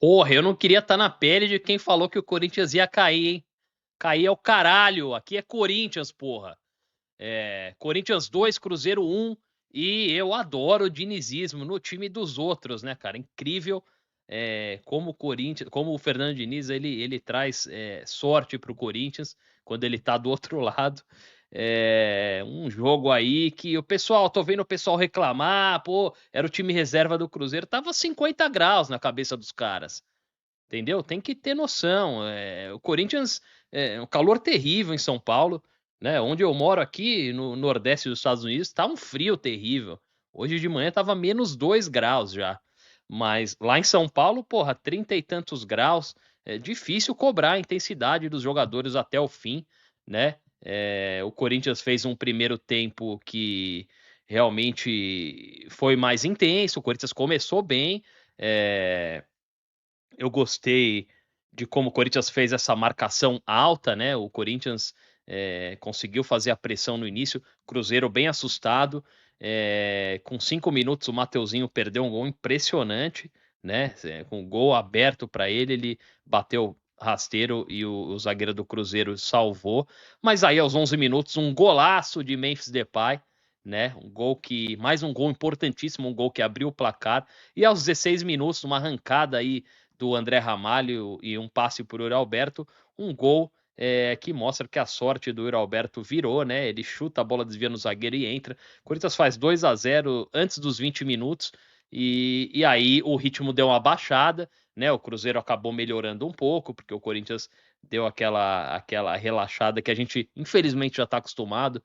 Porra, eu não queria estar na pele de quem falou que o Corinthians ia cair, hein? Cair é o caralho. Aqui é Corinthians, porra. Corinthians 2, Cruzeiro 1. E eu adoro o dinizismo no time dos outros, né, cara? Incrível como o Corinthians, como o Fernando Diniz, ele traz sorte pro Corinthians quando ele tá do outro lado. Um jogo aí que tô vendo o pessoal reclamar, pô, era o time reserva do Cruzeiro, tava 50 graus na cabeça dos caras. Entendeu? Tem que ter noção. O Corinthians um calor terrível em São Paulo, né? Onde eu moro aqui no Nordeste dos Estados Unidos, tá um frio terrível. Hoje de manhã tava -2 graus já. Mas lá em São Paulo, porra, 30 e tantos graus. É difícil cobrar a intensidade dos jogadores até o fim, né? O Corinthians fez um primeiro tempo que realmente foi mais intenso. O Corinthians começou bem. É, eu gostei de como o Corinthians fez essa marcação alta, né? O Corinthians conseguiu fazer a pressão no início, Cruzeiro bem assustado. Com 5 minutos, o Mateuzinho perdeu um gol impressionante, né? Com o gol aberto para ele bateu rasteiro e o zagueiro do Cruzeiro salvou. Mas aí, aos 11 minutos, um golaço de Memphis Depay, né? Mais um gol importantíssimo, um gol que abriu o placar. E aos 16 minutos, uma arrancada aí do André Ramalho e um passe por Yuri Alberto, um gol que mostra que a sorte do Yuri Alberto virou, né? Ele chuta a bola, desvia no zagueiro e entra. O Corinthians faz 2-0 antes dos 20 minutos e aí o ritmo deu uma baixada, né? O Cruzeiro acabou melhorando um pouco, porque o Corinthians deu aquela relaxada que a gente infelizmente já está acostumado.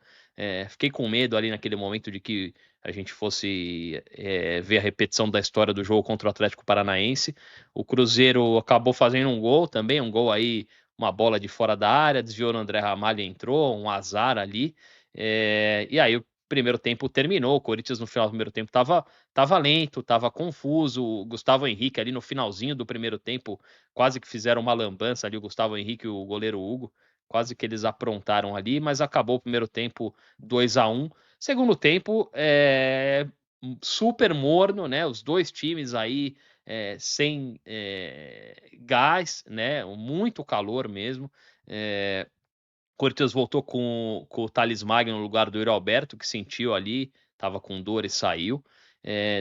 Fiquei com medo ali naquele momento de que a gente fosse ver a repetição da história do jogo contra o Atlético Paranaense. O Cruzeiro acabou fazendo um gol também, um gol aí, uma bola de fora da área, desviou no André Ramalho e entrou, um azar ali. E aí o primeiro tempo terminou, o Corinthians no final do primeiro tempo tava lento, tava confuso, o Gustavo Henrique ali no finalzinho do primeiro tempo quase que fizeram uma lambança ali, o Gustavo Henrique e o goleiro Hugo, quase que eles aprontaram ali, mas acabou o primeiro tempo 2-1. Segundo tempo, super morno, né? Os dois times aí sem gás, né? Muito calor mesmo. Corinthians voltou com o Thales Magno no lugar do Yuri Alberto, que sentiu ali, estava com dor e saiu.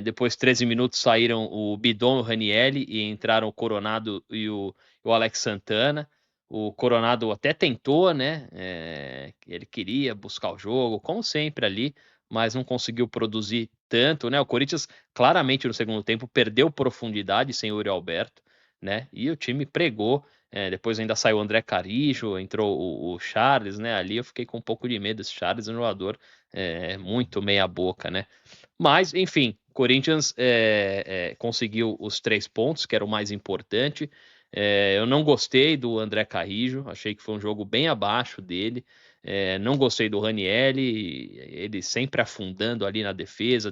Depois, 13 minutos, saíram o Bidon e o Ranielli e entraram o Coronado e o Alex Santana. O Coronado até tentou, né? Ele queria buscar o jogo, como sempre ali, mas não conseguiu produzir tanto, né? O Corinthians claramente no segundo tempo perdeu profundidade sem o Yuri Alberto, né? E o time pregou. Depois ainda saiu o André Carijo, entrou o Charles, né? Ali eu fiquei com um pouco de medo. Esse Charles é um jogador muito meia boca, né? Mas, enfim, Corinthians conseguiu os 3 pontos, que era o mais importante. Eu não gostei do André Carrijo, achei que foi um jogo bem abaixo dele. Não gostei do Ranielli, ele sempre afundando ali na defesa,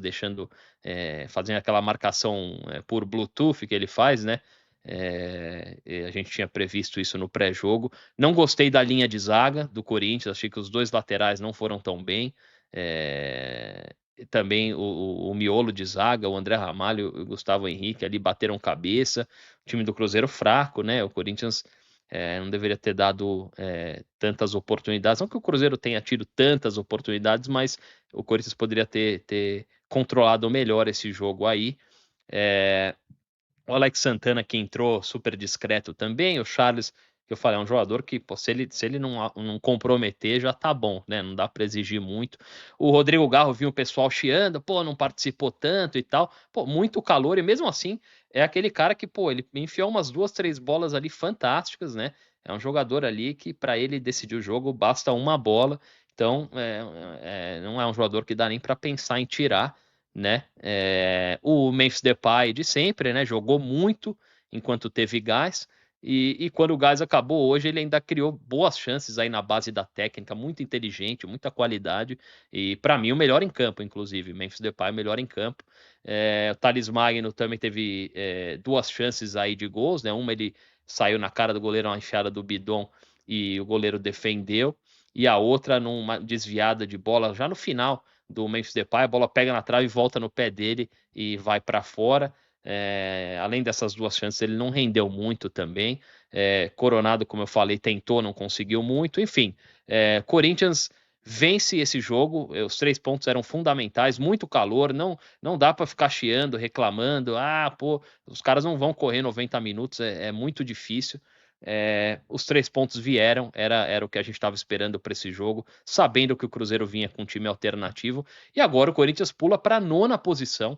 fazendo aquela marcação por Bluetooth que ele faz, né? A gente tinha previsto isso no pré-jogo. Não gostei da linha de zaga do Corinthians, achei que os dois laterais não foram tão bem. Também o miolo de zaga, o André Ramalho e o Gustavo Henrique ali bateram cabeça. O time do Cruzeiro fraco, né? O Corinthians não deveria ter dado tantas oportunidades. Não que o Cruzeiro tenha tido tantas oportunidades, mas o Corinthians poderia ter controlado melhor esse jogo aí. O Alex Santana que entrou super discreto também, o Charles, que eu falei, é um jogador que, pô, se ele não comprometer, já tá bom, né? Não dá para exigir muito. O Rodrigo Garro viu o pessoal chiando, pô, não participou tanto e tal. Pô, muito calor, e mesmo assim, é aquele cara que, pô, ele enfiou umas 2, 3 bolas ali fantásticas, né? É um jogador ali que, para ele decidir o jogo, basta uma bola. Então, não é um jogador que dá nem para pensar em tirar, né? O Memphis Depay de sempre, né? Jogou muito enquanto teve gás. E quando o gás acabou hoje, ele ainda criou boas chances aí na base da técnica, muito inteligente, muita qualidade. E para mim, o melhor em campo, inclusive. Memphis Depay, o melhor em campo. O Thales Magno também teve 2 chances aí de gols, né? Uma ele saiu na cara do goleiro, uma enfiada do Bidon, e o goleiro defendeu. E a outra numa desviada de bola já no final do Memphis Depay, a bola pega na trave e volta no pé dele e vai para fora. Além dessas 2 chances, ele não rendeu muito também. Coronado, como eu falei, tentou, não conseguiu muito. Enfim, Corinthians vence esse jogo. Os 3 pontos eram fundamentais, muito calor. Não dá para ficar chiando, reclamando. Pô, os caras não vão correr 90 minutos, é muito difícil. Os 3 pontos vieram, era o que a gente estava esperando para esse jogo, sabendo que o Cruzeiro vinha com um time alternativo. E agora o Corinthians pula para a 9ª posição.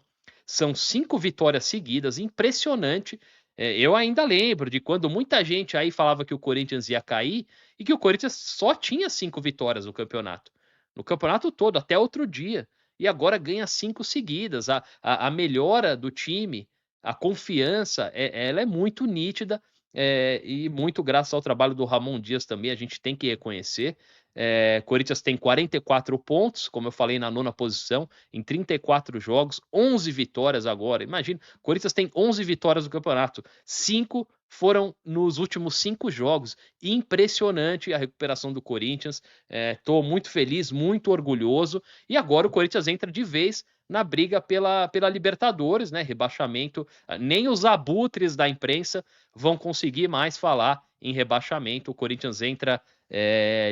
São 5 vitórias seguidas, impressionante. Eu ainda lembro de quando muita gente aí falava que o Corinthians ia cair e que o Corinthians só tinha 5 vitórias no campeonato. No campeonato todo, até outro dia. E agora ganha 5 seguidas. A melhora do time, a confiança, ela é muito nítida. E muito graças ao trabalho do Ramon Dias também, a gente tem que reconhecer. Corinthians tem 44 pontos, como eu falei, na 9ª posição, em 34 jogos, 11 vitórias agora. Imagina, Corinthians tem 11 vitórias no campeonato, 5 foram nos últimos 5 jogos. Impressionante a recuperação do Corinthians. Estou muito feliz, muito orgulhoso. E agora o Corinthians entra de vez na briga pela Libertadores, né? Rebaixamento. Nem os abutres da imprensa vão conseguir mais falar em rebaixamento. O Corinthians entra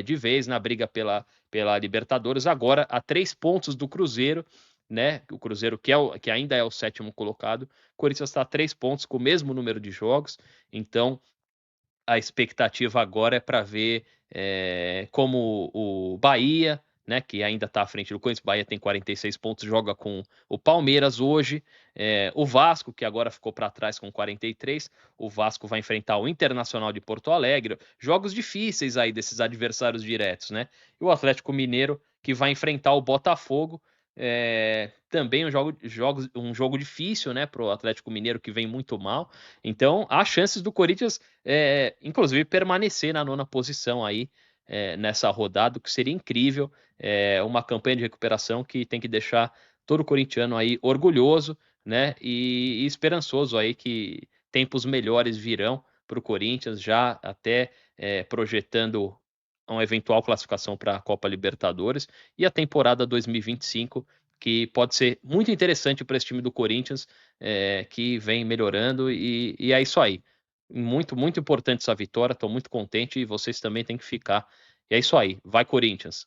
de vez na briga pela Libertadores, agora a 3 pontos do Cruzeiro, né? O Cruzeiro que ainda é o 7º colocado, o Corinthians está a 3 pontos com o mesmo número de jogos, então a expectativa agora é para ver como o Bahia, né, que ainda está à frente do Corinthians, o Bahia tem 46 pontos, joga com o Palmeiras hoje, o Vasco, que agora ficou para trás com 43, o Vasco vai enfrentar o Internacional de Porto Alegre, jogos difíceis aí desses adversários diretos, né, e o Atlético Mineiro, que vai enfrentar o Botafogo, também um jogo difícil, né, para o Atlético Mineiro, que vem muito mal, então há chances do Corinthians inclusive permanecer na 9ª posição aí nessa rodada, o que seria incrível, uma campanha de recuperação que tem que deixar todo corintiano aí orgulhoso, né, e esperançoso aí que tempos melhores virão para o Corinthians, já até projetando uma eventual classificação para a Copa Libertadores e a temporada 2025, que pode ser muito interessante para esse time do Corinthians, que vem melhorando, e é isso aí. Muito, muito importante essa vitória, estou muito contente e vocês também têm que ficar. E é isso aí, vai Corinthians!